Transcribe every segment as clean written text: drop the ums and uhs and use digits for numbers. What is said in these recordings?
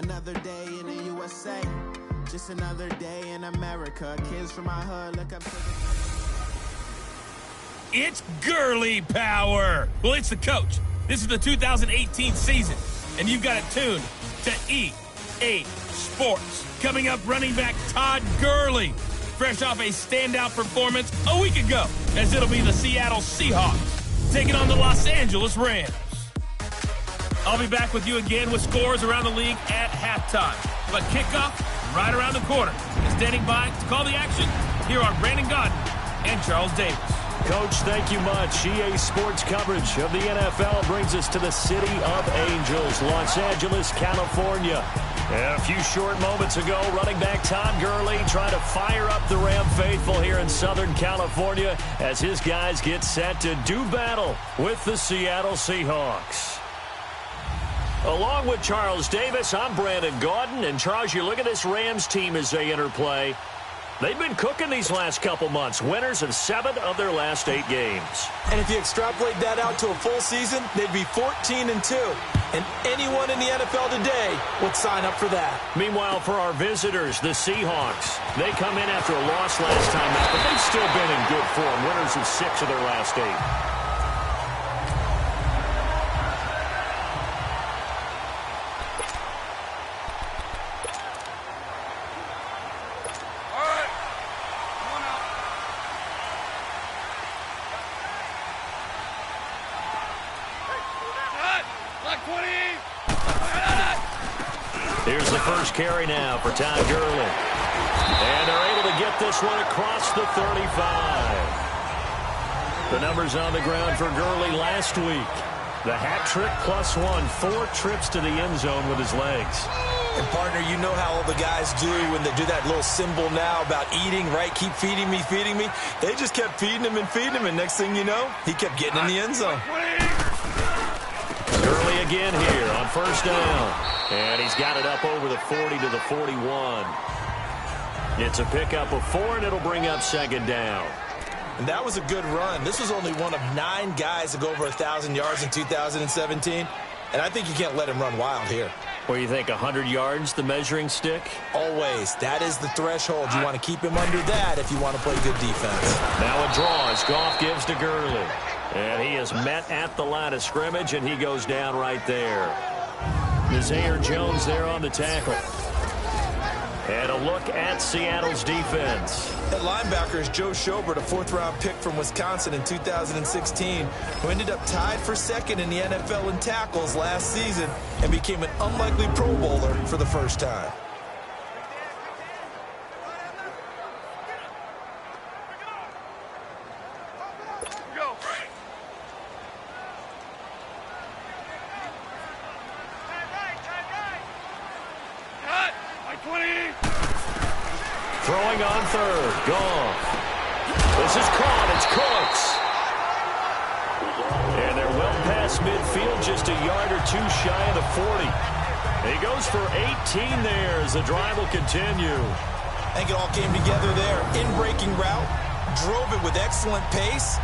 Another day in the USA, just another day in America. Kids from my hood look up to the... It's girly power. Well, it's the coach. This is the 2018 season, and you've got it tuned to EA Sports. Coming up, running back Todd Gurley, fresh off a standout performance a week ago, as it'll be the Seattle Seahawks taking on the Los Angeles Rams. I'll be back with you again with scores around the league at halftime. But kickoff right around the corner. And standing by to call the action, here are Brandon Godden and Charles Davis. Coach, thank you much. EA Sports coverage of the NFL brings us to the City of Angels, Los Angeles, California. A few short moments ago, running back Todd Gurley trying to fire up the Ram faithful here in Southern California as his guys get set to do battle with the Seattle Seahawks. Along with Charles Davis, I'm Brandon Gaudin. And Charles, you look at this Rams team as they interplay. They've been cooking these last couple months. Winners of 7 of their last 8 games. And if you extrapolate that out to a full season, they'd be 14-2. And anyone in the NFL today would sign up for that. Meanwhile, for our visitors, the Seahawks, they come in after a loss last time out, but they've still been in good form. Winners of 6 of their last 8. Here's the first carry now for Todd Gurley. And they're able to get this one across the 35. The numbers on the ground for Gurley last week. The hat trick +1, 4 trips to the end zone with his legs. And, partner, you know how all the guys do when they do that little symbol now about eating, right? Keep feeding me, feeding me. They just kept feeding him, and next thing you know, he kept getting in the end zone. Gurley again here on first down. And he's got it up over the 40 to the 41. It's a pickup of 4, and it'll bring up second down. And that was a good run. This was only one of 9 guys to go over 1,000 yards in 2017. And I think you can't let him run wild here. What do you think, 100 yards, the measuring stick? Always. That is the threshold. You want to keep him under that if you want to play good defense. Now a draw as Goff gives to Gurley. And he is met at the line of scrimmage, and he goes down right there. Zaire Jones there on the tackle. And a look at Seattle's defense. That linebacker is Joe Schobert, a 4th-round pick from Wisconsin in 2016, who ended up tied for 2nd in the NFL in tackles last season and became an unlikely Pro Bowler for the first time. Throwing on third. Goff. This is caught. It's Cooks. And they're well past midfield, just a yard or 2 shy of the 40. He goes for 18 there as the drive will continue. I think it all came together there. In-breaking route. Drove it with excellent pace.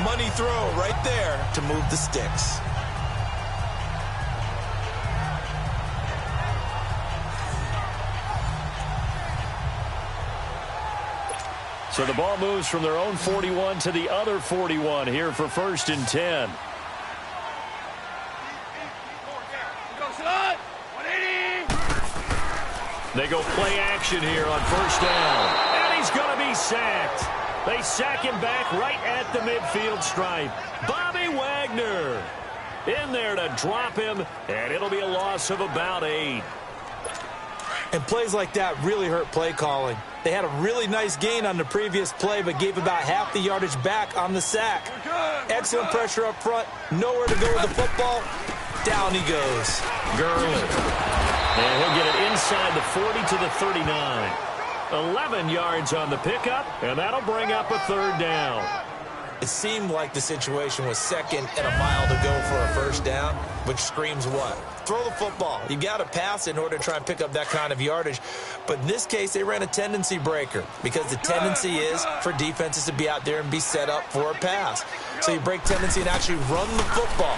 Money throw right there to move the sticks. So the ball moves from their own 41 to the other 41 here for 1st and 10. They go play action here on first down. And he's going to be sacked. They sack him back right at the midfield stripe. Bobby Wagner in there to drop him, and it'll be a loss of about 8. And plays like that really hurt play calling. They had a really nice gain on the previous play, but gave about half the yardage back on the sack. Excellent pressure up front. Nowhere to go with the football. Down he goes. Gurley. And he'll get it inside the 40 to the 39. 11 yards on the pickup, and that'll bring up a 3rd down. It seemed like the situation was second and a mile to go for a first down, which screams what? Throw the football. You got to pass in order to try and pick up that kind of yardage. But in this case, they ran a tendency breaker because the tendency is for defenses to be out there and be set up for a pass. So you break tendency and actually run the football.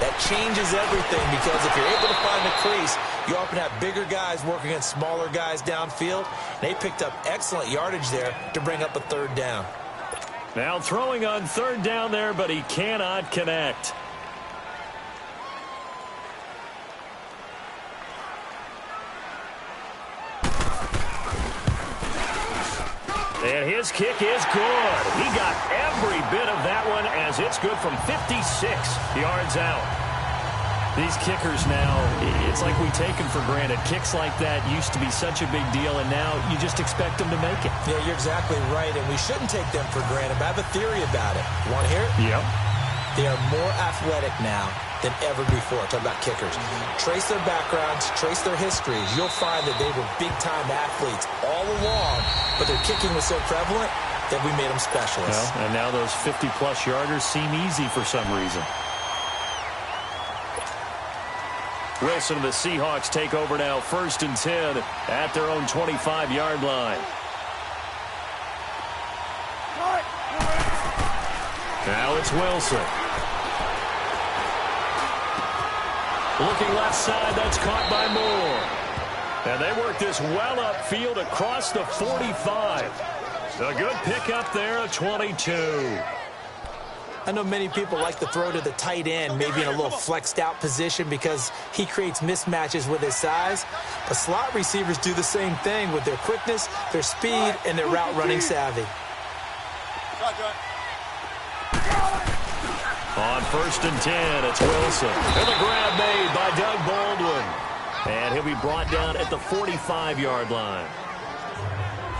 That changes everything because if you're able to find the crease, you often have bigger guys working against smaller guys downfield. They picked up excellent yardage there to bring up a third down. Now throwing on third down there, but he cannot connect. And his kick is good. He got every bit of that one as it's good from 56 yards out. These kickers now, it's like we take them for granted. Kicks like that used to be such a big deal, and now you just expect them to make it. Yeah, you're exactly right, and we shouldn't take them for granted, but I have a theory about it. You want to hear it? Yep. They are more athletic now than ever before. Talk about kickers. Trace their backgrounds, trace their histories. You'll find that they were big-time athletes all along, but their kicking was so prevalent that we made them specialists. Well, and now those 50-plus yarders seem easy for some reason. Wilson and the Seahawks take over now, 1st and 10 at their own 25-yard line. Now it's Wilson. Looking left side, that's caught by Moore. And they work this well upfield across the 45. A good pickup there, a 22. I know many people like to throw to the tight end, maybe in a little flexed out position because he creates mismatches with his size. But slot receivers do the same thing with their quickness, their speed, and their route running savvy. On 1st and 10, it's Wilson. And the grab made by Doug Baldwin. And he'll be brought down at the 45-yard line.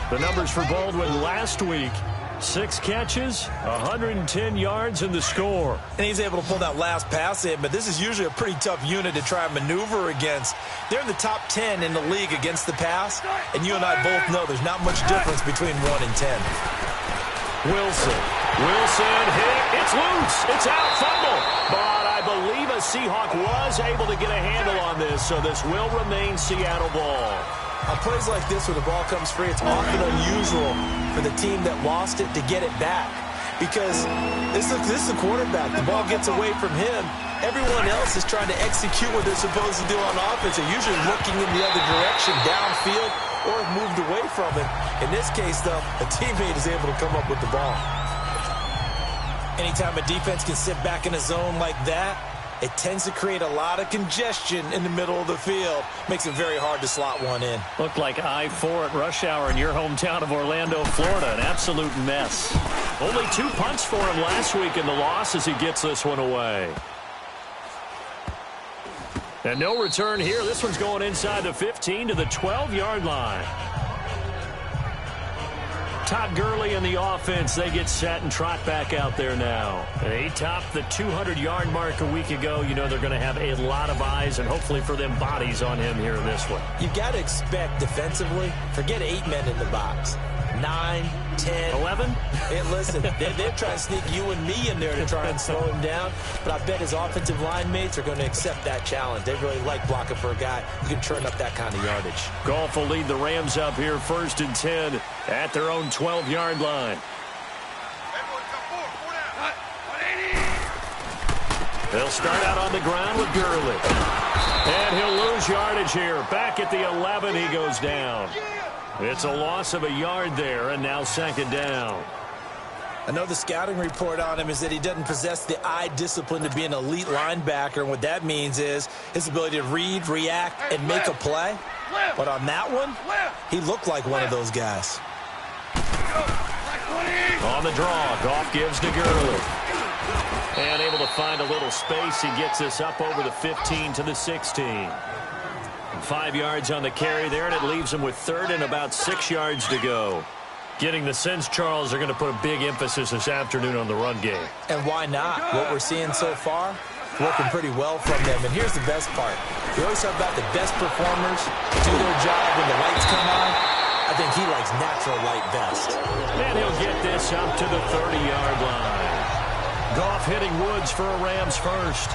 The numbers for Baldwin last week: 6 catches, 110 yards, and the score. And he's able to pull that last pass in, but this is usually a pretty tough unit to try and maneuver against. They're in the top 10 in the league against the pass, and you and I both know there's not much difference between 1 and 10. Wilson hit. It's loose. It's out. Fumble. But I believe a Seahawk was able to get a handle on this, so this will remain Seattle ball. On plays like this where the ball comes free, it's often unusual for the team that lost it to get it back because this is the quarterback. The ball gets away from him. Everyone else is trying to execute what they're supposed to do on offense. They're usually looking in the other direction, downfield, or have moved away from him. In this case, though, a teammate is able to come up with the ball. Anytime a defense can sit back in a zone like that, it tends to create a lot of congestion in the middle of the field. Makes it very hard to slot one in. Looked like I-4 at rush hour in your hometown of Orlando, Florida. An absolute mess. Only 2 punts for him last week in the loss as he gets this one away. And no return here. This one's going inside the 15 to the 12-yard line. Todd Gurley and the offense, they get set and trot back out there now. They topped the 200-yard mark a week ago. You know they're going to have a lot of eyes and hopefully for them bodies on him here in this one. You've got to expect defensively, forget 8 men in the box. 9, 10, 11? Hey, listen, they're trying to sneak you and me in there to try and slow him down, but I bet his offensive line mates are going to accept that challenge. They really like blocking for a guy who can turn up that kind of yardage. Goff will lead the Rams up here 1st and 10 at their own 12-yard line. They'll start out on the ground with Gurley. And he'll lose yardage here. Back at the 11, he goes down. It's a loss of a yard there, and now 2nd down. I know the scouting report on him is that he doesn't possess the eye discipline to be an elite linebacker, and what that means is his ability to read, react, and make a play. But on that one, he looked like one of those guys. On the draw, Goff gives to Gurley. And able to find a little space, he gets this up over the 15 to the 16. 5 yards on the carry there, and it leaves him with 3rd and about 6 yards to go. Getting the sense, Charles, they're going to put a big emphasis this afternoon on the run game. And why not? What we're seeing so far, working pretty well from them. And here's the best part. We always talk about the best performers do their job when the lights come on. I think he likes natural light best. And he'll get this up to the 30-yard line. Goff hitting Woods for a Rams first.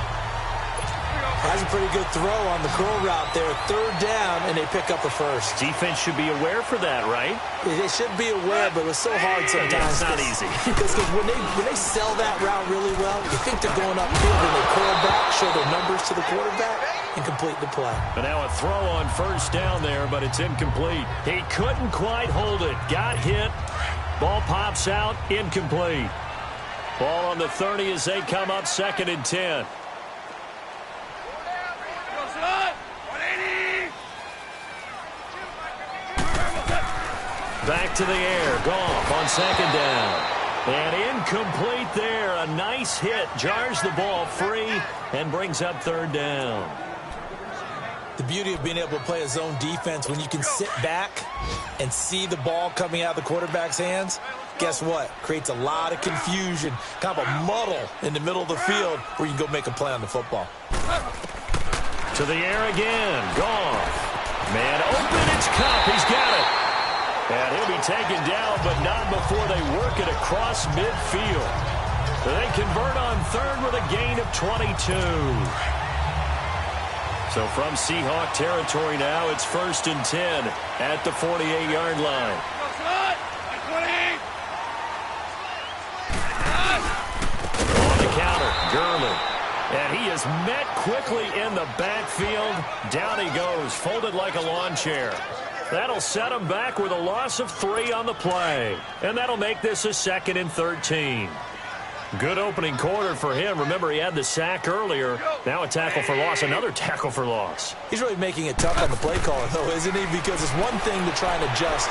That's a pretty good throw on the curl route there. Third down, and they pick up a first. Defense should be aware for that, right? They should be aware, but it was so hard sometimes. Yeah, it's not easy. Because when they sell that route really well, you think they're going upfield, and they curl back, show their numbers to the quarterback, and complete the play. And now a throw on first down there, but it's incomplete. He couldn't quite hold it. Got hit. Ball pops out. Incomplete. Ball on the 30 as they come up 2nd and 10. Back to the air. Goff on 2nd down. And incomplete there. A nice hit. Jars the ball free and brings up 3rd down. The beauty of being able to play a zone defense when you can sit back and see the ball coming out of the quarterback's hands, guess what? Creates a lot of confusion, kind of a muddle in the middle of the field where you can go make a play on the football. To the air again. Goff. Man open. It's Cup. He's got it. And he'll be taken down, but not before they work it across midfield. They convert on 3rd with a gain of 22. So from Seahawk territory now, it's 1st and 10 at the 48-yard line. On the counter, Gurley. And he is met quickly in the backfield. Down he goes, folded like a lawn chair. That'll set him back with a loss of 3 on the play. And that'll make this a 2nd and 13. Good opening quarter for him. Remember, he had the sack earlier. Now a tackle for loss, another tackle for loss. He's really making it tough on the play caller, though, isn't he? Because it's one thing to try and adjust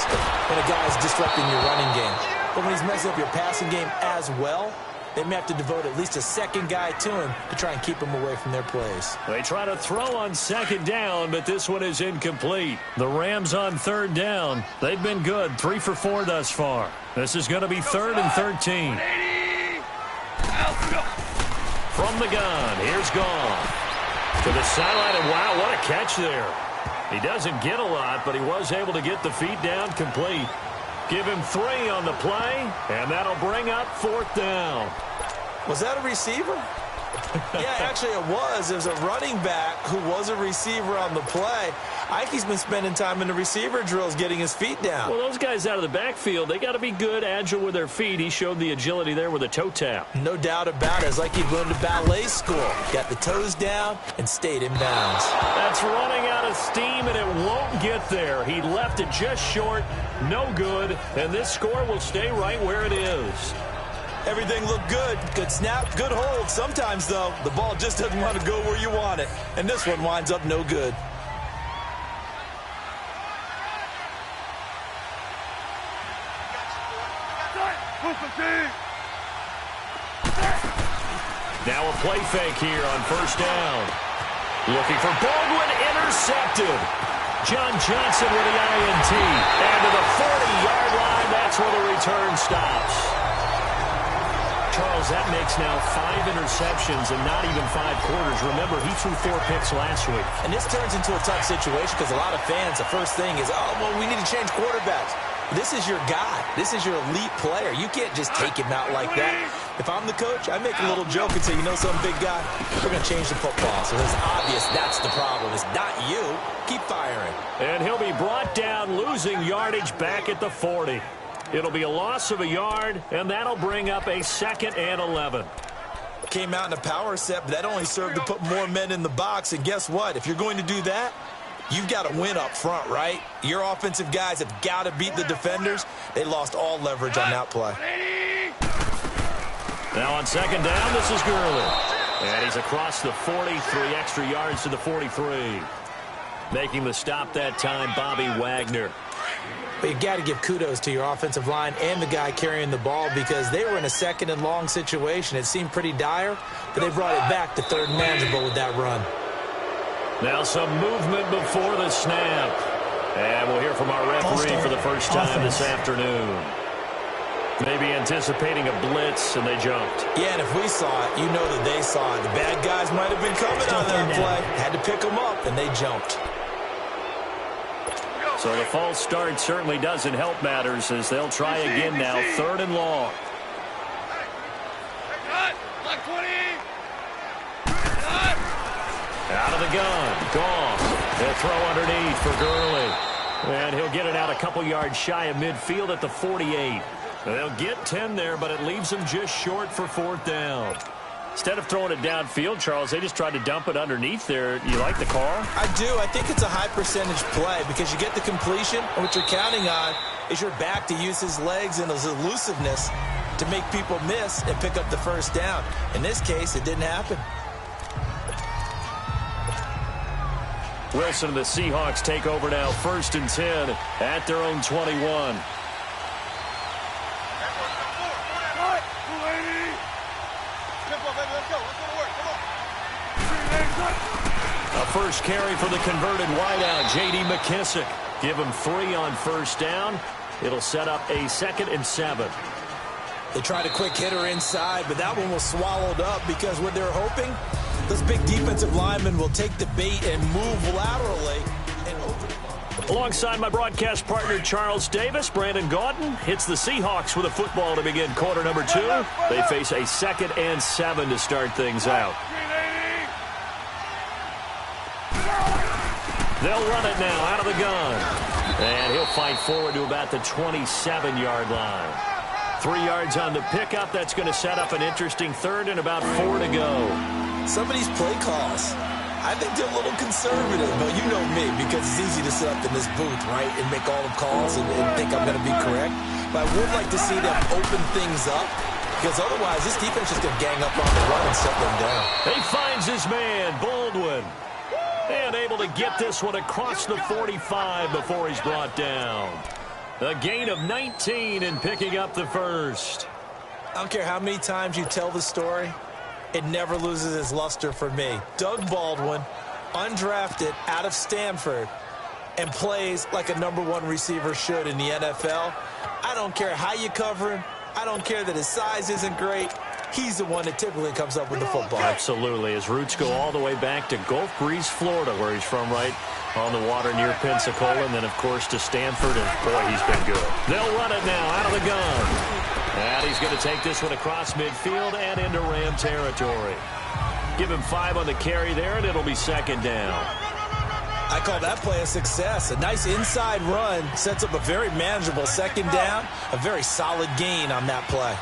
when a guy's disrupting your running game. But when he's messing up your passing game as well, they may have to devote at least a second guy to him to try and keep him away from their plays. They try to throw on 2nd down, but this one is incomplete. The Rams on 3rd down. They've been good, 3 for 4 thus far. This is going to be 3rd and 13. From the gun, here's Goff. To the sideline, and wow, what a catch there. He doesn't get a lot, but he was able to get the feet down complete. Give him 3 on the play, and that'll bring up 4th down. Was that a receiver? Yeah, actually it was. It was a running back who was a receiver on the play. I think he's been spending time in the receiver drills getting his feet down. Well, those guys out of the backfield, they got to be good, agile with their feet. He showed the agility there with a toe tap. No doubt about it. It's like he'd learned to ballet school. Got the toes down and stayed in bounds. That's running out of steam, and it won't get there. He left it just short, no good, and this score will stay right where it is. Everything looked good. Good snap, good hold. Sometimes, though, the ball just doesn't want to go where you want it. And this one winds up no good. Now a play fake here on 1st down. Looking for Baldwin, intercepted. John Johnson with the INT. And to the 40-yard line, that's where the return stops. Charles, that makes now 5 interceptions and not even 5 quarters. Remember, he threw 4 picks last week. And this turns into a tough situation because a lot of fans, the first thing is, oh, well, we need to change quarterbacks. This is your guy. This is your elite player. You can't just take him out like that. If I'm the coach, I make a little joke and say, you know something, big guy? We're going to change the football. So it's obvious that's the problem. It's not you. Keep firing. And he'll be brought down, losing yardage back at the 40. It'll be a loss of a yard, and that'll bring up a 2nd and 11. Came out in a power set, but that only served to put more men in the box. And guess what? If you're going to do that, you've got to win up front, right? Your offensive guys have got to beat the defenders. They lost all leverage on that play. Now on 2nd down, this is Gurley. And he's across the 40, 3 extra yards to the 43. Making the stop that time, Bobby Wagner. But you've got to give kudos to your offensive line and the guy carrying the ball because they were in a 2nd and long situation. It seemed pretty dire, but they brought it back to 3rd and manageable with that run. Now some movement before the snap. And we'll hear from our referee for the first time this afternoon. Maybe anticipating a blitz, and they jumped. Yeah, and if we saw it, you know that they saw it. The bad guys might have been coming on that play. Had to pick them up, and they jumped. So the false start certainly doesn't help matters as they'll try again now, 3rd and long. Out of the gun. Gone. They'll throw underneath for Gurley. And he'll get it out a couple yards shy of midfield at the 48. They'll get 10 there, but it leaves them just short for 4th down. Instead of throwing it downfield, Charles, they just tried to dump it underneath there. You like the call? I do. I think it's a high-percentage play because you get the completion, and what you're counting on is your back to use his legs and his elusiveness to make people miss and pick up the 1st down. In this case, it didn't happen. Wilson and the Seahawks take over now, 1st and 10 at their own 21. A first carry for the converted wideout, J.D. McKissick. Give him 3 on 1st down. It'll set up a 2nd and 7. They tried a quick hitter inside, but that one was swallowed up because what they're hoping, those big defensive linemen will take the bait and move laterally. Alongside my broadcast partner, Charles Davis, Brandon Gaudin hits the Seahawks with a football to begin quarter number 2. They face a 2nd and 7 to start things out. They'll run it now out of the gun. And he'll fight forward to about the 27-yard line. 3 yards on the pickup. That's going to set up an interesting 3rd and about 4 to go. Some of these play calls, I think they're a little conservative, but you know me, because it's easy to sit up in this booth, right, and make all the calls and think I'm going to be correct. But I would like to see them open things up, because otherwise this defense is going to gang up on the run and shut them down. He finds his man, Baldwin. And able to get this one across the 45 before he's brought down. A gain of 19 and picking up the 1st. I don't care how many times you tell the story, it never loses its luster for me. Doug Baldwin, undrafted out of Stanford, and plays like a #1 receiver should in the NFL. I don't care how you cover him. I don't care that his size isn't great. He's the one that typically comes up with the football. Absolutely. His roots go all the way back to Gulf Breeze, Florida, where he's from, right on the water near Pensacola, and then, of course, to Stanford, and, boy, he's been good. They'll run it now out of the gun. And he's going to take this one across midfield and into Ram territory. Give him 5 on the carry there, and it'll be 2nd down. I call that play a success. A nice inside run sets up a very manageable 2nd down, a very solid gain on that play.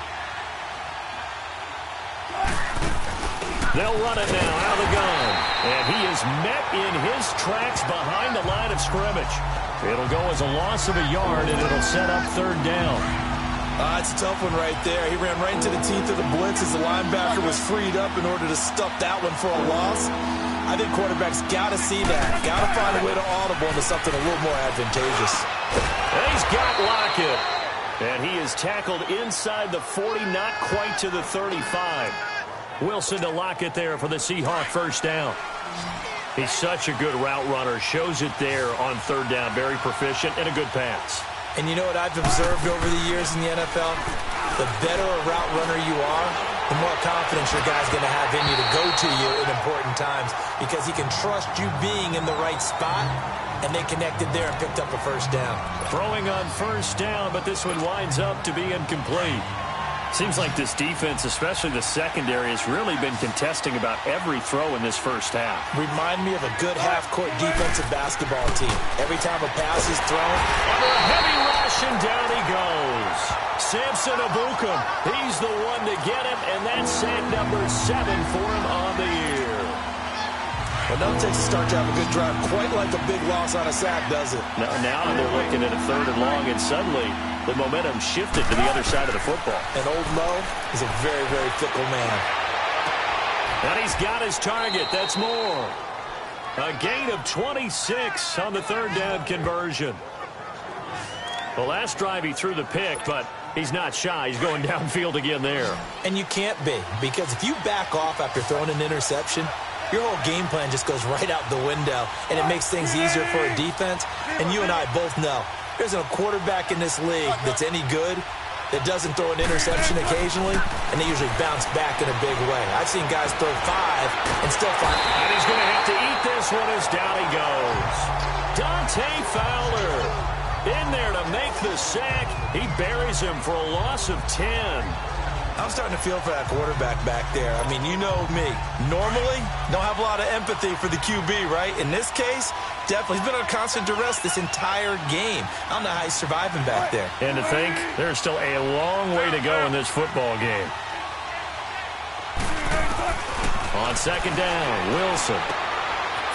They'll run it now out of the gun. And he is met in his tracks behind the line of scrimmage. It'll go as a loss of a yard, and it'll set up 3rd down. It's a tough one right there. He ran right into the teeth of the blitz as the linebacker was freed up in order to stuff that one for a loss. I think quarterbacks got to see that. Got to find a way to audible into something a little more advantageous. And he's got Lockett. And he is tackled inside the 40, not quite to the 35. Wilson to Lockett there for the Seahawk 1st down. He's such a good route runner. Shows it there on 3rd down. Very proficient and a good pass. And you know what I've observed over the years in the NFL? The better a route runner you are, the more confidence your guy's going to have in you to go to you in important times because he can trust you being in the right spot, and they connected there and picked up a 1st down. Throwing on 1st down, but this one winds up to be incomplete. Seems like this defense, especially the secondary, has really been contesting about every throw in this 1st half. Remind me of a good half-court defensive basketball team. Every time a pass is thrown, under a heavy rush, and down he goes. Samson Ebukam, he's the one to get him, and that's sack number 7 for him on the year. Well, no takes to start to have a good drive, quite like a big loss on a sack, does it? Now they're looking at a 3rd and long, and suddenly the momentum shifted to the other side of the football. And Old Mo is a very, very fickle man. And he's got his target. That's more. A gain of 26 on the 3rd down conversion. The last drive he threw the pick, but he's not shy. He's going downfield again there. And you can't be, because if you back off after throwing an interception, your whole game plan just goes right out the window, and it makes things easier for a defense. And you and I both know there's a quarterback in this league that's any good that doesn't throw an interception occasionally, and they usually bounce back in a big way. I've seen guys throw 5 and still find. And he's going to have to eat this one as down he goes. Dante Fowler in there to make the sack. He buries him for a loss of 10. I'm starting to feel for that quarterback back there. I mean, you know me. Normally, don't have a lot of empathy for the QB, right? In this case, definitely. He's been under constant duress this entire game. I don't know how he's surviving back there. And to think, there's still a long way to go in this football game. On second down, Wilson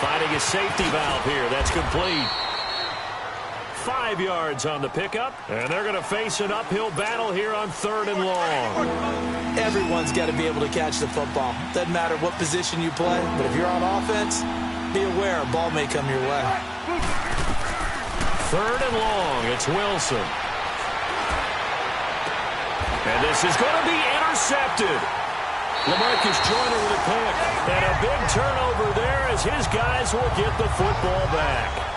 finding his safety valve here. That's complete. 5 yards on the pickup, and they're going to face an uphill battle here on 3rd and long. Everyone's got to be able to catch the football. Doesn't matter what position you play, but if you're on offense, be aware a ball may come your way. 3rd and long, it's Wilson. And this is going to be intercepted. LaMarcus Joyner with a pick. And a big turnover there as his guys will get the football back.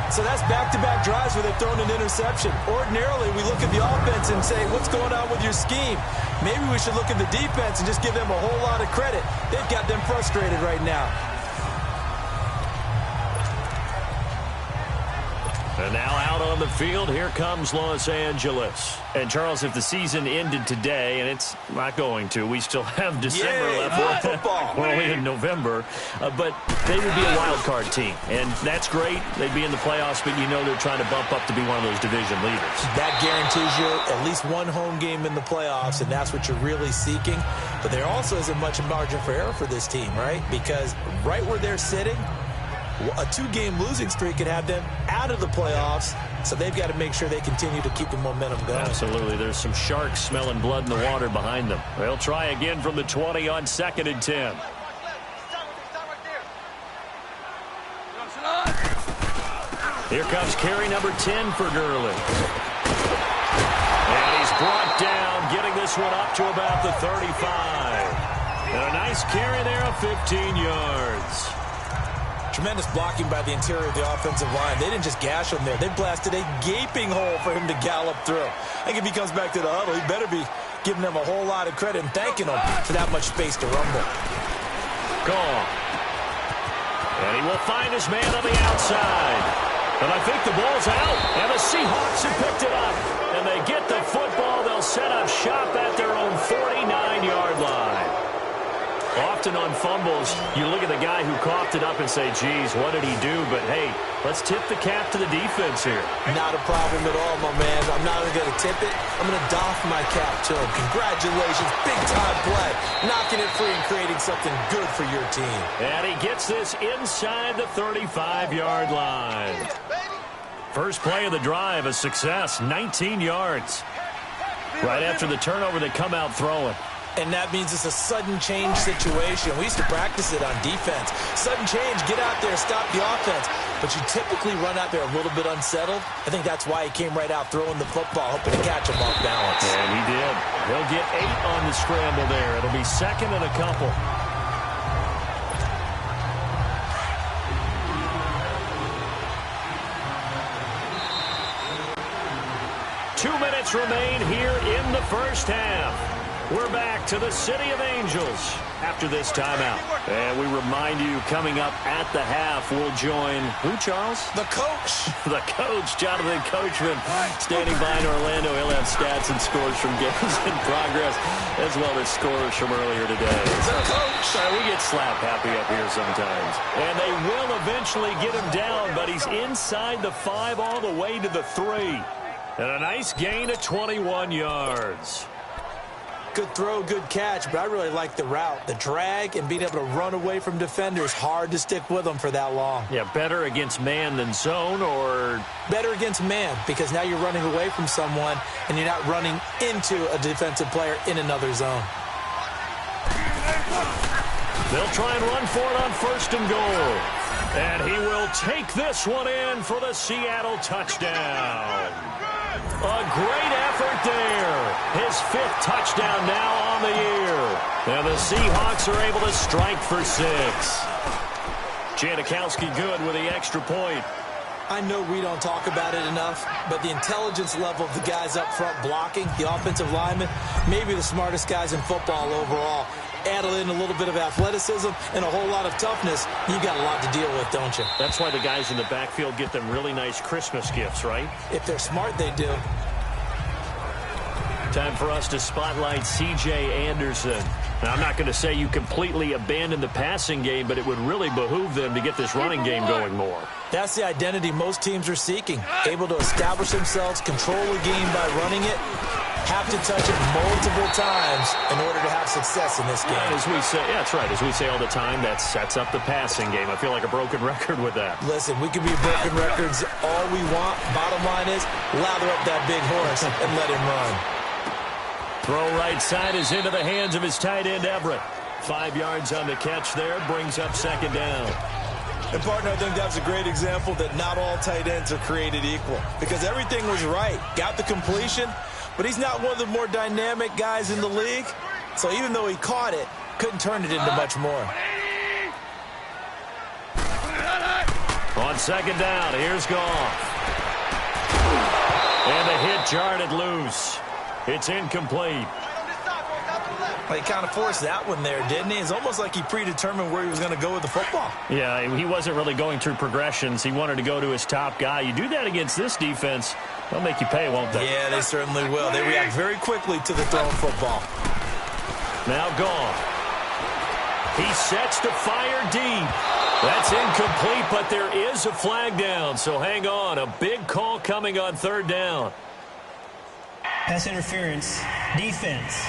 So that's back-to-back drives where they've thrown an interception. Ordinarily, we look at the offense and say, what's going on with your scheme? Maybe we should look at the defense and just give them a whole lot of credit. They've got them frustrated right now. And now out on the field, here comes Los Angeles. And, Charles, if the season ended today, and it's not going to, we still have December left. Football. We're only in November. But they would be a wild card team. And that's great. They'd be in the playoffs, but you know they're trying to bump up to be one of those division leaders. That guarantees you at least one home game in the playoffs, and that's what you're really seeking. But there also isn't much margin for error for this team, right? Because right where they're sitting, a 2-game losing streak could have them out of the playoffs, so they've got to make sure they continue to keep the momentum going. Absolutely. There's some sharks smelling blood in the water behind them. They'll try again from the 20 on 2nd and 10. Here comes carry number 10 for Gurley. And he's brought down, getting this one up to about the 35. And a nice carry there of 15 yards. Tremendous blocking by the interior of the offensive line. They didn't just gash him there. They blasted a gaping hole for him to gallop through. I think if he comes back to the huddle, he better be giving them a whole lot of credit and thanking them for that much space to rumble. Gone. And he will find his man on the outside. And I think the ball's out. And the Seahawks have picked it up. And they get the football. They'll set up shop at their own 49-yard line. Often on fumbles, you look at the guy who coughed it up and say, geez, what did he do? But, hey, let's tip the cap to the defense here. Not a problem at all, my man. I'm not only going to tip it, I'm going to doff my cap to him. Congratulations, big-time play. Knocking it free and creating something good for your team. And he gets this inside the 35-yard line. First play of the drive, a success, 19 yards. Right after the turnover, they come out throwing. And that means it's a sudden change situation. We used to practice it on defense. Sudden change, get out there, stop the offense. But you typically run out there a little bit unsettled. I think that's why he came right out throwing the football, hoping to catch him off balance. And he did. He'll get 8 on the scramble there. It'll be 2nd and a couple. Two minutes remain here in the first half. We're back to the City of Angels after this timeout. And we remind you, coming up at the half, we'll join who, Charles? The coach. The coach, Jonathan Coachman, standing by in Orlando. He'll have stats and scores from games in progress, as well as scores from earlier today. The coach. Sorry, we get slap happy up here sometimes. And they will eventually get him down, but he's inside the 5 all the way to the 3. And a nice gain of 21 yards. Good throw, good catch, but I really like the route. The drag and being able to run away from defenders, hard to stick with them for that long. Yeah, better against man than zone, or? Better against man, because now you're running away from someone and you're not running into a defensive player in another zone. They'll try and run for it on 1st and goal. And he will take this one in for the Seattle touchdown. A great effort there. His 5th touchdown now on the year. And the Seahawks are able to strike for 6. Janikowski good with the extra point. I know we don't talk about it enough, but the intelligence level of the guys up front blocking, the offensive linemen, maybe the smartest guys in football overall. Add in a little bit of athleticism and a whole lot of toughness, you got a lot to deal with, don't you? That's why the guys in the backfield get them really nice Christmas gifts, right? If they're smart, they do. Time for us to spotlight C.J. Anderson. Now, I'm not going to say you completely abandon the passing game, but it would really behoove them to get this running game going more. That's the identity most teams are seeking. Able to establish themselves, control the game by running it, have to touch it multiple times in order to have success in this game. As we say, yeah, that's right. As we say all the time, that sets up the passing game. I feel like a broken record with that. Listen, we can be broken records all we want. Bottom line is, lather up that big horse and let him run. Throw right side is into the hands of his tight end, Everett. 5 yards on the catch there, brings up second down. And, partner, I think that's a great example that not all tight ends are created equal. Because everything was right. Got the completion, but he's not one of the more dynamic guys in the league. So even though he caught it, couldn't turn it into much more. On second down, here's Goff. And the hit jarred it loose. It's incomplete. Well, he kind of forced that one there, didn't he? It's almost like he predetermined where he was going to go with the football. Yeah, he wasn't really going through progressions. He wanted to go to his top guy. You do that against this defense, they'll make you pay, won't they? Yeah, they certainly will. They react very quickly to the thrown football. Now Goff. He sets to fire deep. That's incomplete, but there is a flag down, so hang on. A big call coming on third down. Pass interference, defense.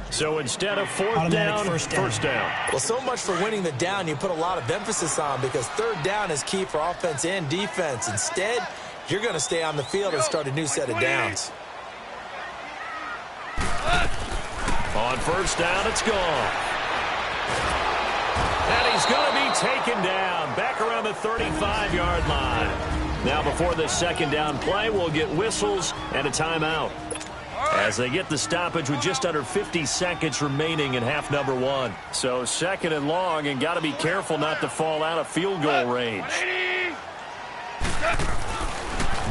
So instead of fourth down, first down. Well, so much for winning the down you put a lot of emphasis on because third down is key for offense and defense. Instead, you're going to stay on the field and start a new set of downs. On first down, it's gone. And he's going to be taken down back around the 35-yard line. Now before the second down play, we'll get whistles and a timeout. As they get the stoppage with just under 50 seconds remaining in half number one. So second and long, and got to be careful not to fall out of field goal range.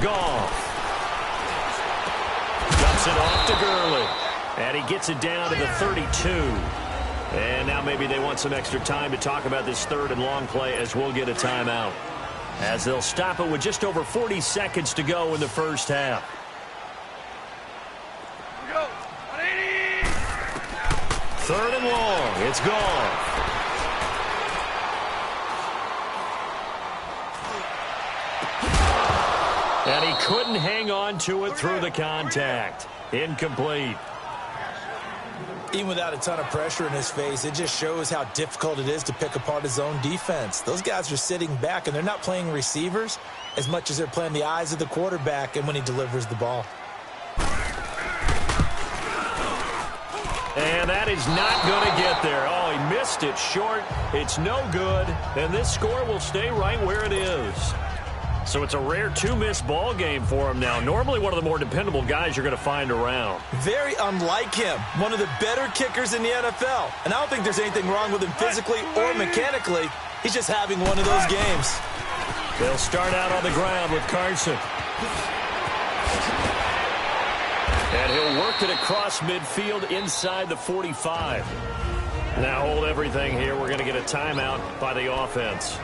Goff. Dumps it off to Gurley. And he gets it down to the 32. And now maybe they want some extra time to talk about this third and long play as we'll get a timeout. As they'll stop it with just over 40 seconds to go in the first half. Third and long. It's gone. And he couldn't hang on to it through the contact. Incomplete. Even without a ton of pressure in his face, it just shows how difficult it is to pick apart his own defense. Those guys are sitting back, and they're not playing receivers as much as they're playing the eyes of the quarterback and when he delivers the ball. And that is not going to get there. Oh, he missed it short. It's no good. And this score will stay right where it is. So it's a rare two-miss ball game for him now. Normally one of the more dependable guys you're going to find around. Very unlike him. One of the better kickers in the NFL. And I don't think there's anything wrong with him physically or mechanically. He's just having one of those games. They'll start out on the ground with Carson. And he'll work it across midfield inside the 45. Now hold everything here. We're going to get a timeout by the offense.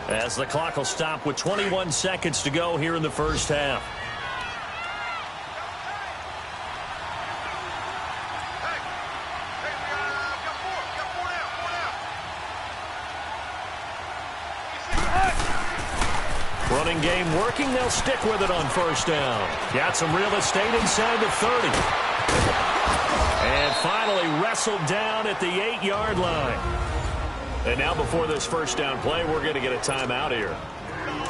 As the clock will stop with 21 seconds to go here in the first half. Running game working. They'll stick with it on first down. Got some real estate inside the 30. And finally wrestled down at the 8-yard line. And now before this first down play, we're going to get a timeout here.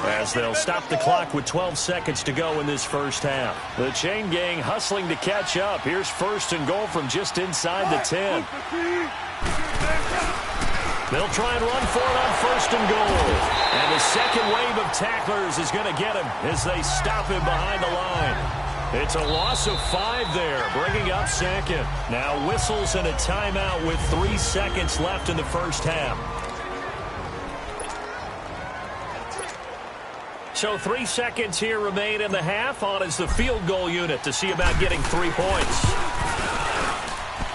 As they'll stop the clock with 12 seconds to go in this first half. The chain gang hustling to catch up. Here's first and goal from just inside the 10. They'll try and run for it on first and goal. And the second wave of tacklers is going to get him as they stop him behind the line. It's a loss of 5 there, bringing up second. Now whistles and a timeout with 3 seconds left in the first half. So 3 seconds here remain in the half. On is the field goal unit to see about getting 3 points.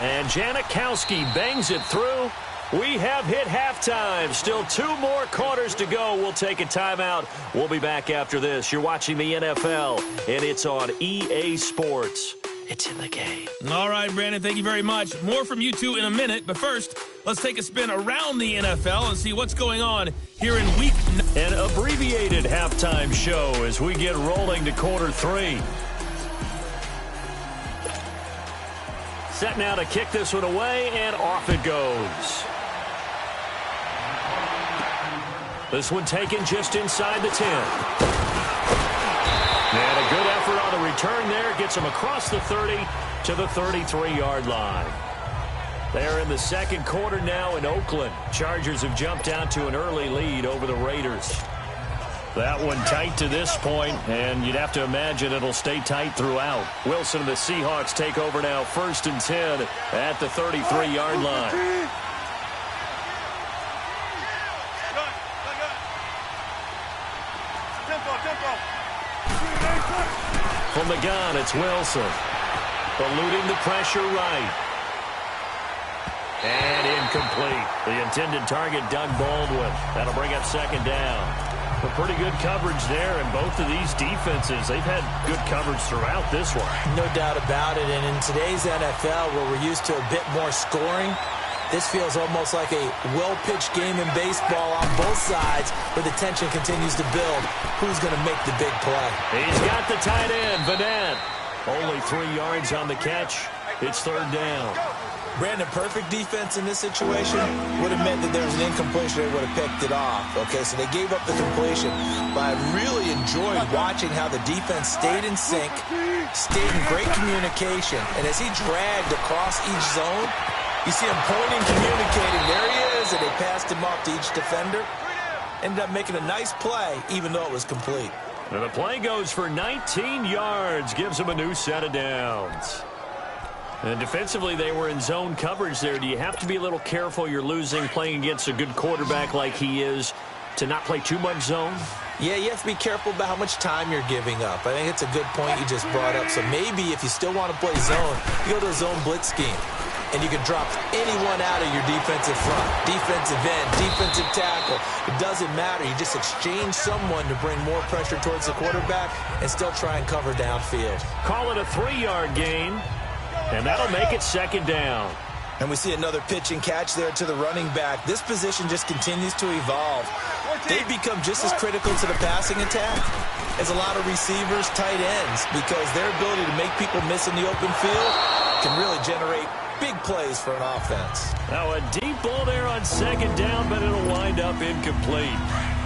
And Janikowski bangs it through. We have hit halftime. Still 2 more quarters to go. We'll take a timeout. We'll be back after this. You're watching the NFL, and it's on EA Sports. It's in the game. All right, Brandon, thank you very much. More from you two in a minute. But first, let's take a spin around the NFL and see what's going on here in Week 9. An abbreviated halftime show as we get rolling to quarter 3. Set now to kick this one away, and off it goes. This one taken just inside the 10. And a good effort on the return there. Gets him across the 30 to the 33-yard line. They're in the second quarter now in Oakland. Chargers have jumped out to an early lead over the Raiders. That one tight to this point, and you'd have to imagine it'll stay tight throughout. Wilson and the Seahawks take over now, 1st and 10 at the 33-yard line. From the gun, it's Wilson. Eluding the pressure right. And incomplete. The intended target, Doug Baldwin. That'll bring up 2nd down. A pretty good coverage there, and both of these defenses, they've had good coverage throughout this one. No doubt about it, and in today's NFL, where we're used to a bit more scoring, this feels almost like a well-pitched game in baseball on both sides, where the tension continues to build. Who's going to make the big play? He's got the tight end, Vanette. Only 3 yards on the catch. It's 3rd down. Brandon, perfect defense in this situation would have meant that there was an incompletion. They would have picked it off. Okay, so they gave up the completion. But I really enjoyed watching how the defense stayed in sync, stayed in great communication. And as he dragged across each zone, you see him pointing, communicating. There he is, and they passed him off to each defender. Ended up making a nice play, even though it was complete. And the play goes for 19 yards, gives him a new set of downs. And defensively, they were in zone coverage there. Do you have to be a little careful? You're losing, playing against a good quarterback like he is, to not play too much zone? Yeah, you have to be careful about how much time you're giving up. I think it's a good point you just brought up. So maybe if you still want to play zone, you go to a zone blitz scheme. And you can drop anyone out of your defensive front, defensive end, defensive tackle. It doesn't matter. You just exchange someone to bring more pressure towards the quarterback and still try and cover downfield. Call it a 3-yard gain, and that'll make it 2nd down. And we see another pitch and catch there to the running back. This position just continues to evolve. They've become just as critical to the passing attack as a lot of receivers, tight ends, because their ability to make people miss in the open field can really generate big plays for an offense. Now a deep ball there on 2nd down, but it'll wind up incomplete.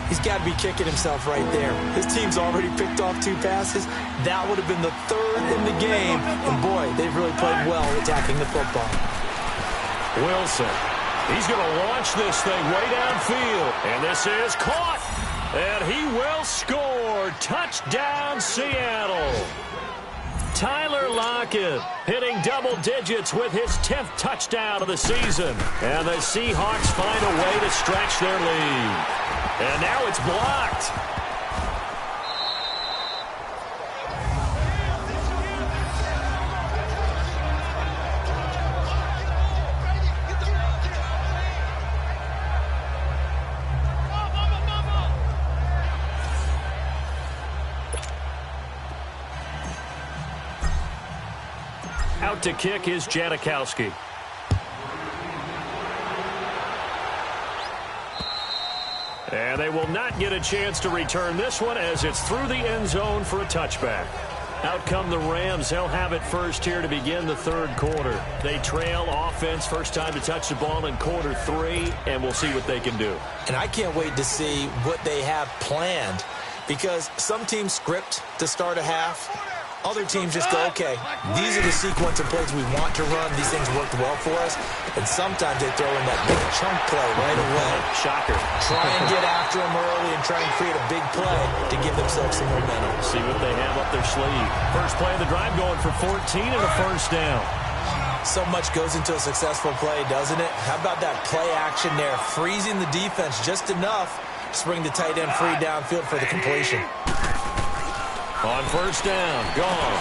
He's got to be kicking himself right there. His team's already picked off 2 passes. That would have been the 3rd in the game. And boy, they've really played well attacking the football. Wilson, he's going to launch this thing way downfield. And this is caught. And he will score. Touchdown, Seattle. Tyler Lockett hitting double digits with his 10th touchdown of the season. And the Seahawks find a way to stretch their lead. And now it's blocked. Out to kick is Janikowski. And they will not get a chance to return this one as it's through the end zone for a touchback. Out come the Rams. They'll have it first here to begin the 3rd quarter. They trail offense, first time to touch the ball in quarter 3, and we'll see what they can do. And I can't wait to see what they have planned, because some teams script to start a half. Other teams just go, okay, these are the sequence of plays we want to run. These things worked well for us. And sometimes they throw in that big chunk play right away. Shocker. Try and get after them early and try and create a big play to give themselves some momentum. See what they have up their sleeve. First play of the drive going for 14 and a 1st down. So much goes into a successful play, doesn't it? How about that play action there? Freezing the defense just enough to bring the tight end free downfield for the completion. On 1st down, gone.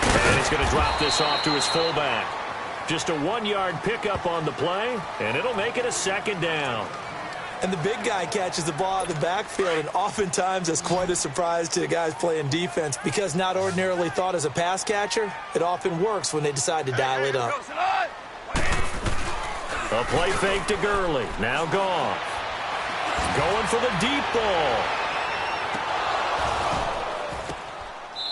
And he's going to drop this off to his fullback. Just a 1-yard pickup on the play, and it'll make it a second down. And the big guy catches the ball out of the backfield, and oftentimes that's quite a surprise to the guys playing defense because not ordinarily thought as a pass catcher, it often works when they decide to dial it up. A play fake to Gurley. Now gone. Going for the deep ball.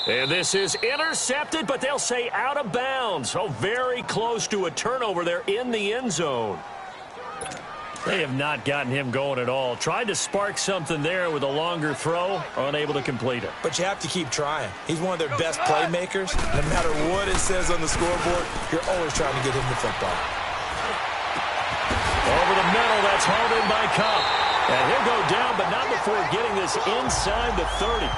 And this is intercepted, but they'll say out of bounds. So very close to a turnover there in the end zone. They have not gotten him going at all. Tried to spark something there with a longer throw, unable to complete it. But you have to keep trying. He's one of their best playmakers. No matter what it says on the scoreboard, you're always trying to get him the football. Over the middle, that's hauled in by Cup. And he'll go down, but not before getting this inside the 30.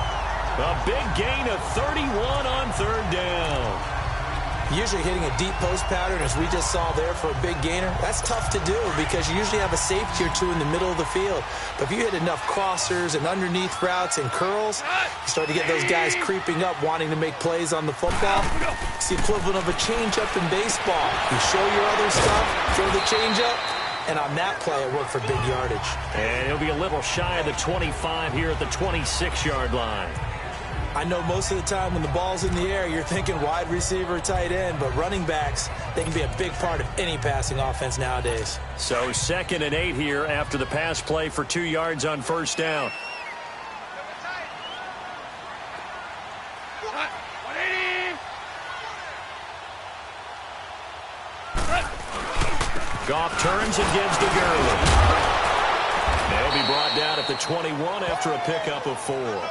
A big gain of 31 on third down. Usually hitting a deep post pattern, as we just saw there for a big gainer, that's tough to do because you usually have a safety or two in the middle of the field. But if you hit enough crossers and underneath routes and curls, you start to get those guys creeping up, wanting to make plays on the football. It's the equivalent of a changeup in baseball. You show your other stuff, throw the changeup, and on that play, it worked for big yardage. And he'll be a little shy of the 25 here at the 26-yard line. I know most of the time when the ball's in the air, you're thinking wide receiver, tight end, but running backs, they can be a big part of any passing offense nowadays. So 2nd and 8 here after the pass play for 2 yards on first down. Goff turns and gives to Gurley. They'll be brought down at the 21 after a pickup of 4.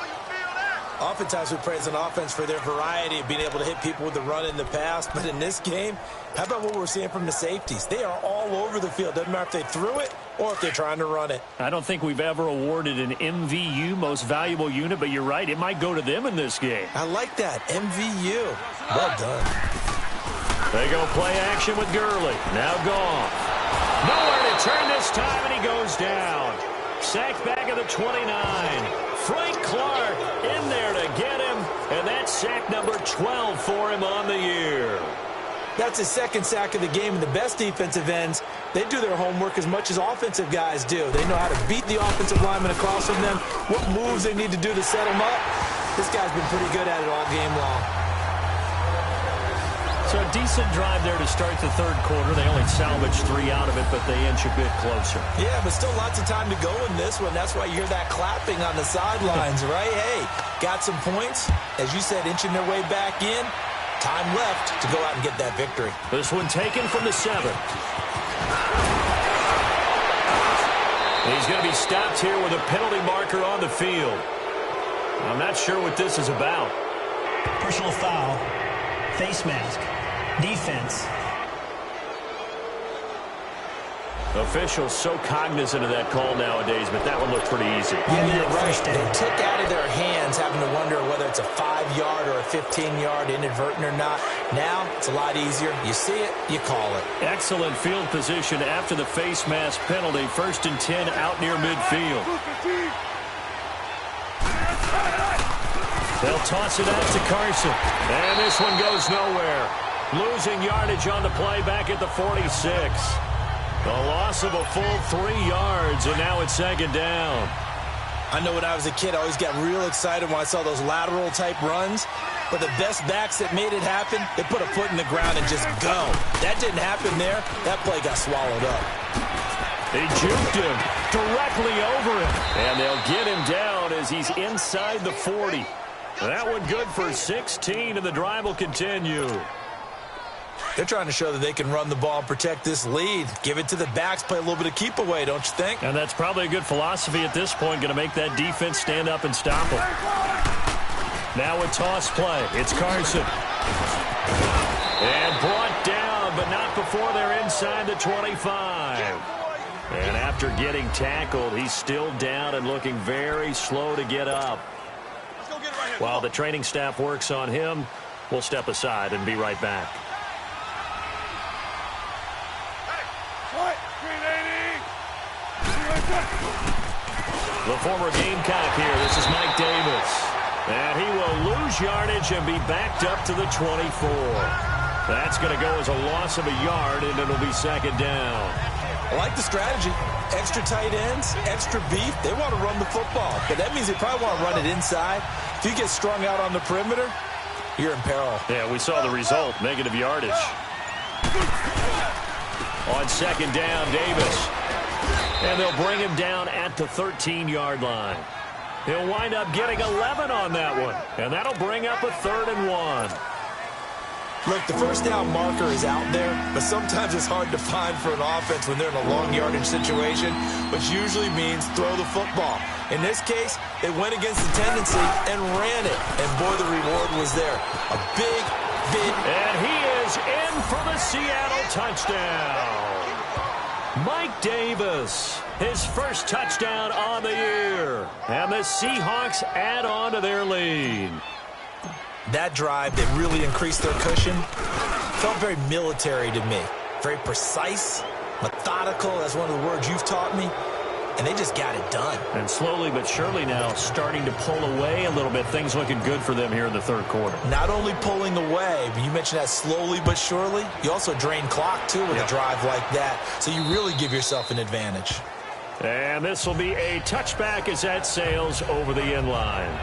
Oftentimes we praise an offense for their variety of being able to hit people with the run in the past. But in this game, how about what we're seeing from the safeties? They are all over the field. Doesn't matter if they threw it or if they're trying to run it. I don't think we've ever awarded an MVU, most valuable unit, but you're right. It might go to them in this game. I like that. MVU. Well done. They go play action with Gurley. Now gone. Nowhere to turn this time, and he goes down. Sacked back at the 29. Frank Clark in there to get him, and that's sack number 12 for him on the year. That's his second sack of the game, and the best defensive ends, they do their homework as much as offensive guys do. They know how to beat the offensive lineman across from them, what moves they need to do to set them up. This guy's been pretty good at it all game long. So a decent drive there to start the third quarter. They only salvaged 3 out of it, but they inch a bit closer. Yeah, but still lots of time to go in this one. That's why you hear that clapping on the sidelines, right? Hey, got some points. As you said, inching their way back in. Time left to go out and get that victory. This one taken from the 7. He's going to be stopped here with a penalty marker on the field. I'm not sure what this is about. Personal foul. Face mask. Defense. Officials so cognizant of that call nowadays, but that one looked pretty easy. Yeah, you're right. They took out of their hands having to wonder whether it's a 5-yard or a 15-yard inadvertent or not. Now, it's a lot easier. You see it, you call it. Excellent field position after the face mask penalty. 1st and 10 out near midfield. They'll toss it out to Carson. And this one goes nowhere. Losing yardage on the play back at the 46. A loss of a full 3 yards, and now it's 2nd down. I know when I was a kid, I always got real excited when I saw those lateral-type runs. But the best backs that made it happen, they put a foot in the ground and just go. That didn't happen there. That play got swallowed up. They juked him directly over him. And they'll get him down as he's inside the 40. That one good for 16, and the drive will continue. They're trying to show that they can run the ball and protect this lead. Give it to the backs, play a little bit of keep away, don't you think? And that's probably a good philosophy at this point, going to make that defense stand up and stop them. Now a toss play. It's Carson. And brought down, but not before they're inside the 25. And after getting tackled, he's still down and looking very slow to get up. While the training staff works on him, we'll step aside and be right back. The former Gamecock here. This is Mike Davis. And he will lose yardage and be backed up to the 24. That's going to go as a loss of a yard, and it'll be second down. I like the strategy. Extra tight ends, extra beef. They want to run the football, but that means they probably want to run it inside. If you get strung out on the perimeter, you're in peril. Yeah, we saw the result, negative yardage. On second down, Davis. And they'll bring him down at the 13-yard line. He'll wind up getting 11 on that one, and that'll bring up a 3rd and 1. Look, the first down marker is out there, but sometimes it's hard to find for an offense when they're in a long yardage situation, which usually means throw the football. In this case, they went against the tendency and ran it, and boy, the reward was there. A big. And he is in for the Seattle touchdown. Mike Davis, his first touchdown on the year, and the Seahawks add on to their lead. That drive, they really increased their cushion. Felt very military to me. Very precise, methodical. That's one of the words you've taught me. And they just got it done. And slowly but surely now starting to pull away a little bit. Things looking good for them here in the third quarter. Not only pulling away, but you mentioned that slowly but surely. You also drain clock, too, with a drive like that. So you really give yourself an advantage. And this will be a touchback as that sails over the end line.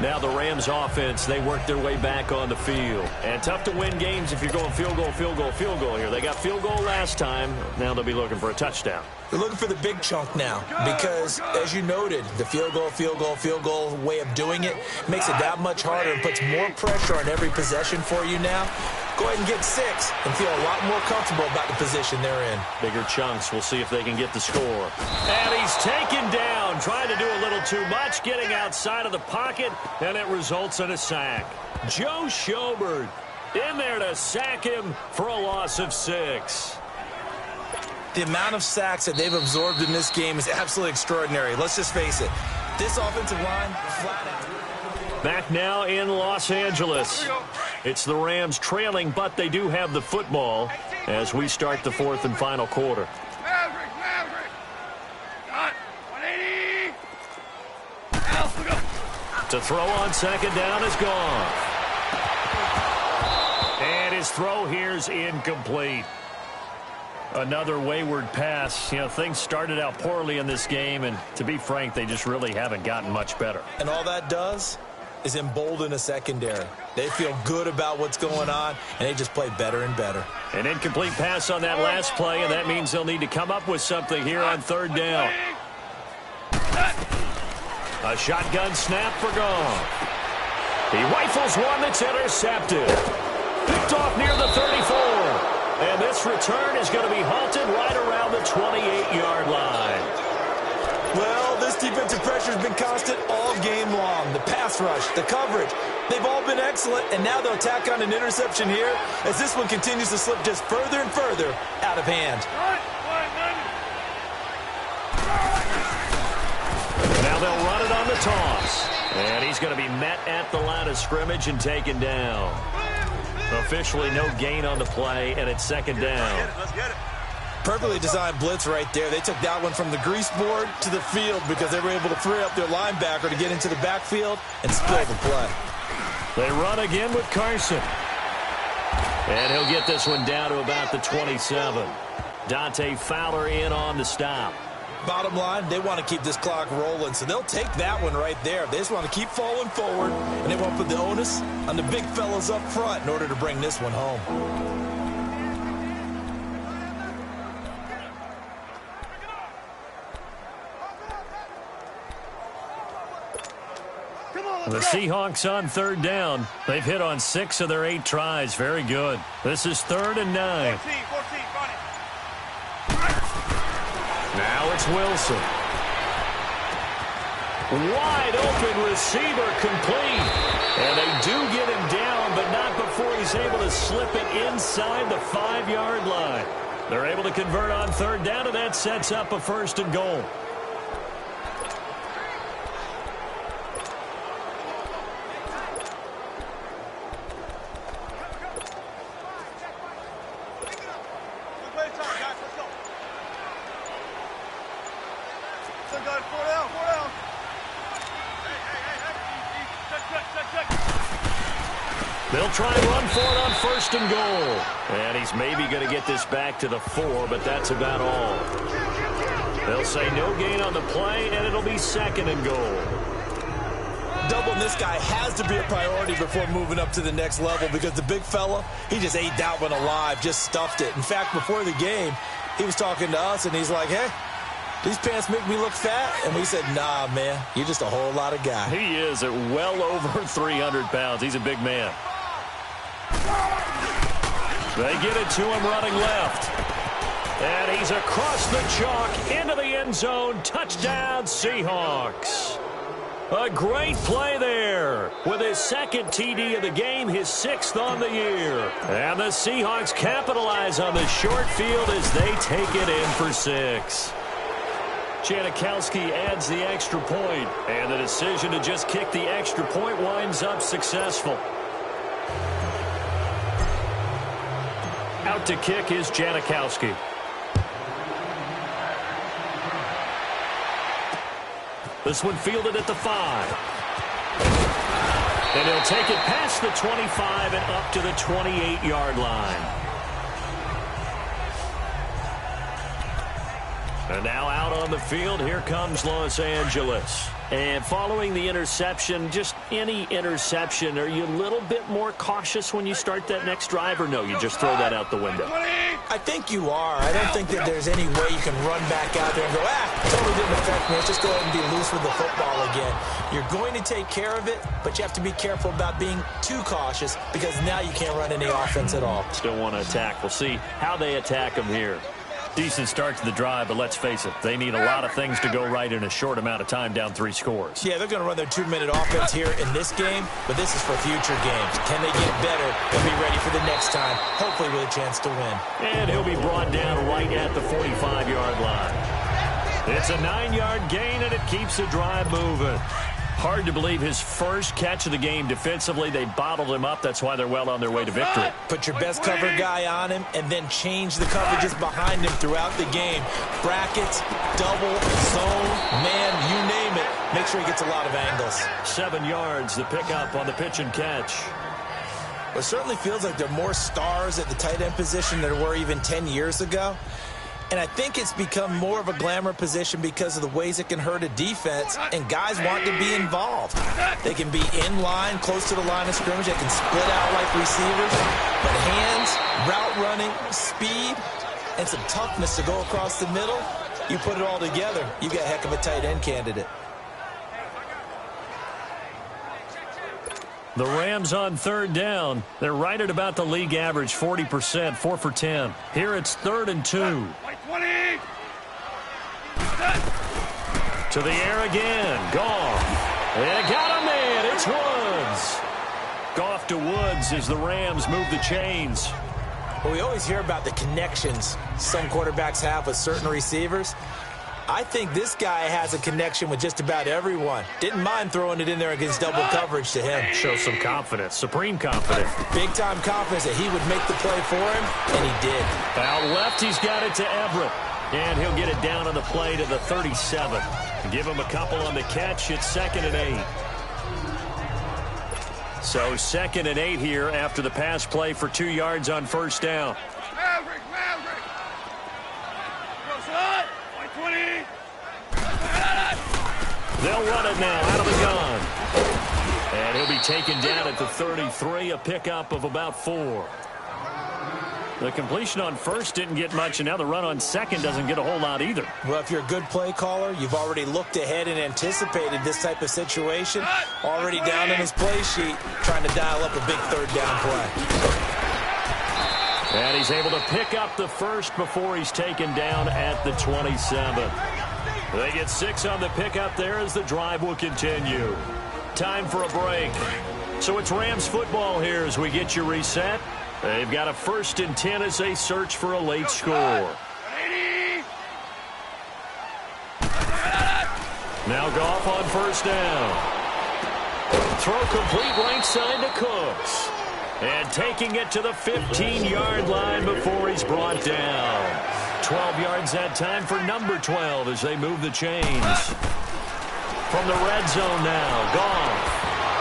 Now the Rams offense, they work their way back on the field. And tough to win games if you're going field goal, field goal, field goal here. They got field goal last time. Now they'll be looking for a touchdown. They're looking for the big chunk now because, as you noted, the field goal way of doing it makes it that much harder and puts more pressure on every possession for you now. Go ahead and get 6 and feel a lot more comfortable about the position they're in. Bigger chunks. We'll see if they can get the score. And he's taken down, trying to do a little too much, getting outside of the pocket, and it results in a sack. Joe Schobert in there to sack him for a loss of 6. The amount of sacks that they've absorbed in this game is absolutely extraordinary. Let's just face it. This offensive line, flat out. Back now in Los Angeles. It's the Rams trailing, but they do have the football as we start the 4th and final quarter. To throw on second down is gone. And his throw here's incomplete. Another wayward pass. You know, things started out poorly in this game, and to be frank, they just really haven't gotten much better. And all that does is embolden a secondary. They feel good about what's going on, and they just play better and better. An incomplete pass on that last play, and that means they'll need to come up with something here on 3rd down. A shotgun snap for Goff. He rifles one that's intercepted. Picked off near the 34. And this return is going to be halted right around the 28-yard line. Well, this defensive pressure has been constant all game long. The pass rush, the coverage, they've all been excellent, and now they'll tack on an interception here as this one continues to slip just further and further out of hand. Now they'll run it on the toss. And he's going to be met at the line of scrimmage and taken down. Officially no gain on the play, and it's second down. Let's get it. Perfectly designed blitz right there. They took that one from the grease board to the field because they were able to free up their linebacker to get into the backfield and spill the play. They run again with Carson. And he'll get this one down to about the 27. Dante Fowler in on the stop. Bottom line, they want to keep this clock rolling, so they'll take that one right there. They just want to keep falling forward, and they want to put the onus on the big fellas up front in order to bring this one home. The Seahawks on 3rd down. They've hit on 6 of their 8 tries. Very good. This is 3rd and 9. 14, run it. Now it's Wilson. Wide open receiver complete. And they do get him down, but not before he's able to slip it inside the 5-yard line. They're able to convert on 3rd down, and that sets up a 1st and goal. They'll try and run for it on 1st and goal. And he's maybe going to get this back to the 4, but that's about all. They'll say no gain on the play, and it'll be 2nd and goal. Doubling this guy has to be a priority before moving up to the next level because the big fella, he just ate that one alive, just stuffed it. In fact, before the game, he was talking to us, and he's like, hey, these pants make me look fat. And we said, nah, man, you're just a whole lot of guy. He is at well over 300 pounds. He's a big man. They get it to him running left. And he's across the chalk into the end zone. Touchdown, Seahawks. A great play there with his 2nd TD of the game, his 6th on the year. And the Seahawks capitalize on the short field as they take it in for 6. Janikowski adds the extra point, and the decision to just kick the extra point winds up successful. Out to kick is Janikowski. This one fielded at the 5. And he'll take it past the 25 and up to the 28-yard line. And now out on the field, here comes Los Angeles. And following the interception, just any interception, are you a little bit more cautious when you start that next drive, or no, you just throw that out the window? I think you are. I don't think that there's any way you can run back out there and go, totally didn't affect me. Let's just go ahead and be loose with the football again. You're going to take care of it, but you have to be careful about being too cautious because now you can't run any offense at all. Still want to attack. We'll see how they attack him here. Decent start to the drive, but let's face it, they need a lot of things to go right in a short amount of time down 3 scores. Yeah, they're going to run their 2-minute offense here in this game, but this is for future games. Can they get better and be ready for the next time, hopefully with a chance to win? And he'll be brought down right at the 45-yard line. It's a 9-yard gain, and it keeps the drive moving. Hard to believe his first catch of the game defensively. They bottled him up. That's why they're well on their way to victory. Put your best cover guy on him and then change the coverages behind him throughout the game. Brackets, double, zone, man, you name it. Make sure he gets a lot of angles. 7 yards, the pickup on the pitch and catch. It certainly feels like there are more stars at the tight end position than there were even 10 years ago. And I think it's become more of a glamour position because of the ways it can hurt a defense, and guys want to be involved. They can be in line, close to the line of scrimmage. They can split out like receivers. But hands, route running, speed, and some toughness to go across the middle, you put it all together, you got a heck of a tight end candidate. The Rams on 3rd down. They're right at about the league average, 40%, 4 for 10. Here it's 3rd and 2. To the air again. Goff. And got him in. It's Woods. Goff to Woods as the Rams move the chains. Well, we always hear about the connections some quarterbacks have with certain receivers. I think this guy has a connection with just about everyone. Didn't mind throwing it in there against double coverage to him. Shows some confidence, supreme confidence. Big-time confidence that he would make the play for him, and he did. Out left, he's got it to Everett. And he'll get it down on the play to the 37. Give him a couple on the catch. It's 2nd and 8. So 2nd and 8 here after the pass play for 2 yards on 1st down. Maverick. They'll run it now out of the gun. And he'll be taken down at the 33, a pickup of about 4. The completion on 1st didn't get much, and now the run on 2nd doesn't get a whole lot either. Well, if you're a good play caller, you've already looked ahead and anticipated this type of situation. Already down in his play sheet, trying to dial up a big 3rd down play. And he's able to pick up the 1st before he's taken down at the 27. They get 6 on the pickup there as the drive will continue. Time for a break. So it's Rams football here as we get you reset. They've got a 1st and 10 as they search for a late score. Now Goff on 1st down. Throw complete right side to Cooks. And taking it to the 15-yard line before he's brought down. 12 yards that time for number 12 as they move the chains. From the red zone now, Goff.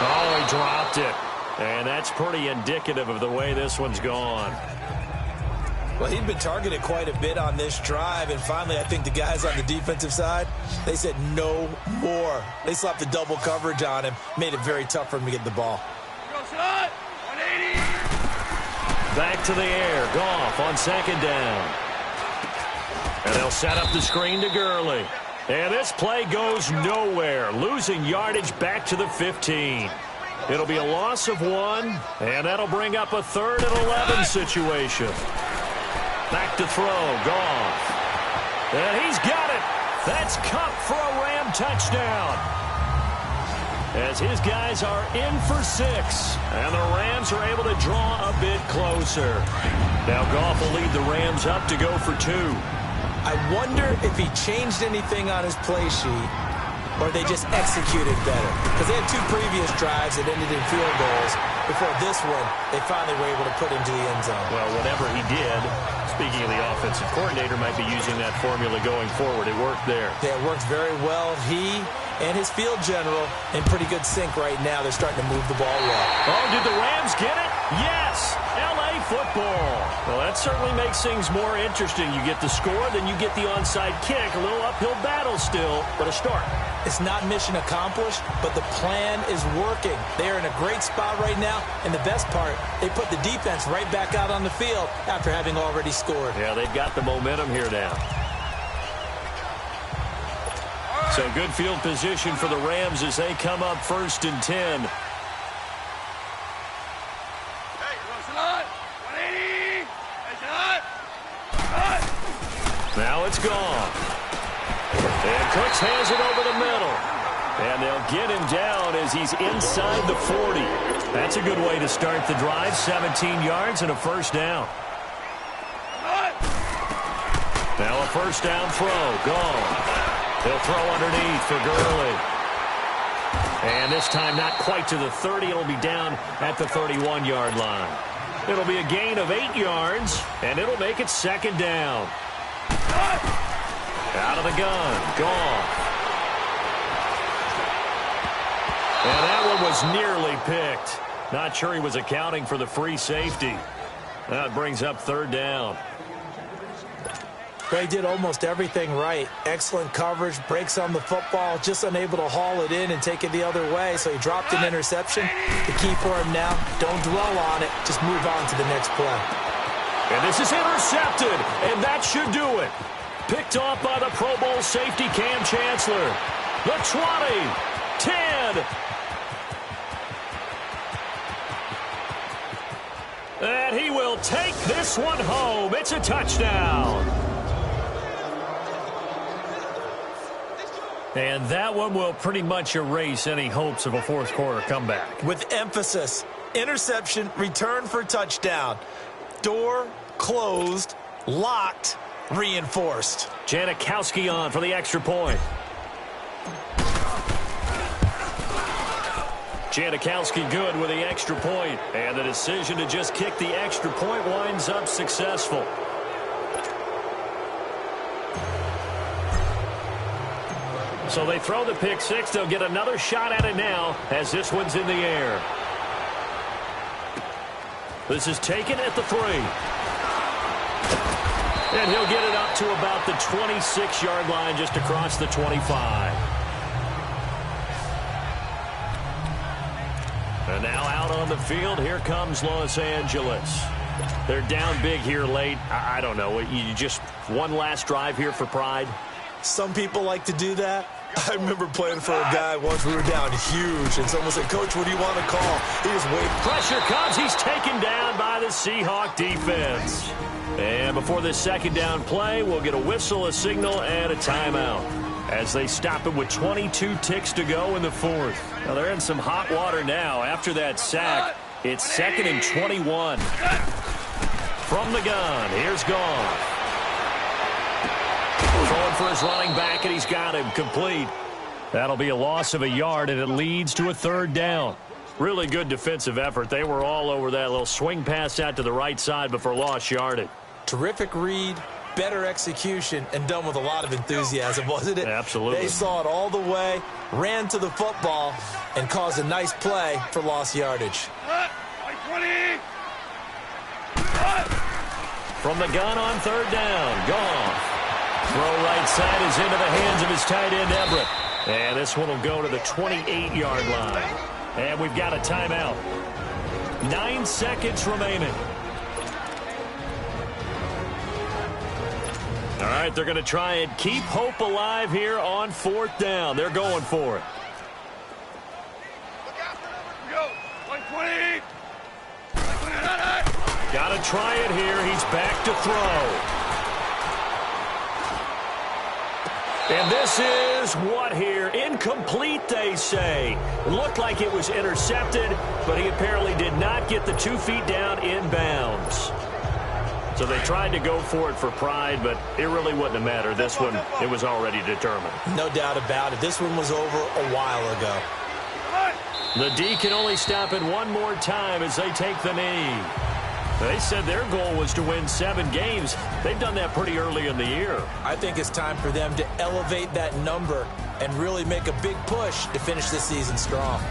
Oh, he dropped it. And that's pretty indicative of the way this one's gone. Well, he'd been targeted quite a bit on this drive, and finally I think the guys on the defensive side, they said no more. They slapped the double coverage on him, made it very tough for him to get the ball. Back to the air, Goff on second down. And they'll set up the screen to Gurley. And this play goes nowhere, losing yardage back to the 15. It'll be a loss of 1, and that'll bring up a 3rd and 11 situation. Back to throw, Goff. And he's got it. That's Kupp for a Ram touchdown. As his guys are in for 6, and the Rams are able to draw a bit closer. Now Goff will lead the Rams up to go for 2. I wonder if he changed anything on his play sheet, or they just executed better. Because they had 2 previous drives that ended in field goals. Before this one, they finally were able to put into the end zone. Well, whatever he did, speaking of the offensive coordinator, might be using that formula going forward. It worked there. Yeah, it worked very well. He and his field general in pretty good sync right now. They're starting to move the ball well. Oh, did the Rams get it? Yes! L.A. football. Well, that certainly makes things more interesting. You get the score, then you get the onside kick. A little uphill battle still, but a start. It's not mission accomplished, but the plan is working. They are in a great spot right now, and the best part, they put the defense right back out on the field after having already scored. Yeah, they've got the momentum here now. So good field position for the Rams as they come up 1st and 10. Now it's gone. And Cooks has it over the middle. And they'll get him down as he's inside the 40. That's a good way to start the drive. 17 yards and a 1st down. Now a 1st down throw. Gone. He'll throw underneath for Gurley. And this time not quite to the 30. It'll be down at the 31-yard line. It'll be a gain of 8 yards, and it'll make it 2nd down. Out of the gun. Gone. And that one was nearly picked. Not sure he was accounting for the free safety. That brings up 3rd down. They did almost everything right. Excellent coverage, breaks on the football, just unable to haul it in and take it the other way, so he dropped an interception. The key for him now, don't dwell on it, just move on to the next play. And this is intercepted, and that should do it. Picked off by the Pro Bowl safety Cam Chancellor. The 20, 10. And he will take this one home. It's a touchdown. And that one will pretty much erase any hopes of a 4th quarter comeback. With emphasis, interception, return for touchdown. Door closed, locked, reinforced. Janikowski on for the extra point. Janikowski good with the extra point. And the decision to just kick the extra point winds up successful. So they throw the pick 6. They'll get another shot at it now as this one's in the air. This is taken at the 3. And he'll get it up to about the 26-yard line just across the 25. And now out on the field, here comes Los Angeles. They're down big here late. I don't know. You just one last drive here for pride? Some people like to do that. I remember playing for a guy once. We were down huge, and someone said, "Coach, what do you want to call?" He just waited. Pressure comes. He's taken down by the Seahawk defense. And before this 2nd down play, we'll get a whistle, a signal, and a timeout as they stop it with 22 ticks to go in the 4th. Now, they're in some hot water now. After that sack, it's 2nd and 21. From the gun, here's Goff. Throwing for his running back, and he's got him complete. That'll be a loss of a yard, and it leads to a 3rd down. Really good defensive effort. They were all over that little swing pass out to the right side before lost yardage. Terrific read, better execution, and done with a lot of enthusiasm, wasn't it? Absolutely. They saw it all the way, ran to the football, and caused a nice play for lost yardage. from the gun on third down. Goff. Throw right side is into the hands of his tight end, Everett. And this one will go to the 28-yard line. And we've got a timeout. 9 seconds remaining. All right, they're going to try and keep hope alive here on fourth down. They're going for it. Got to try it here. He's back to throw. And this is what here? Incomplete, they say. It looked like it was intercepted, but he apparently did not get the 2 feet down in bounds. So they tried to go for it for pride, but it really wouldn't have mattered. This one, it was already determined. No doubt about it. This one was over a while ago. The D can only stop it one more time as they take the knee. They said their goal was to win 7 games. They've done that pretty early in the year. I think it's time for them to elevate that number and really make a big push to finish this season strong.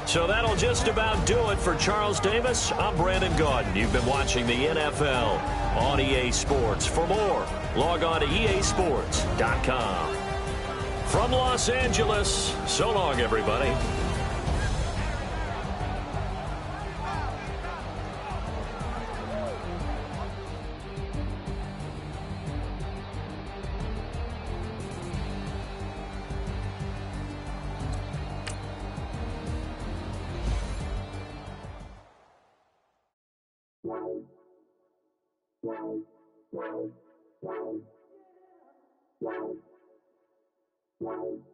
So that'll just about do it for Charles Davis. I'm Brandon Gaudin. You've been watching the NFL on EA Sports. For more, log on to easports.com. From Los Angeles, so long, everybody. Wow.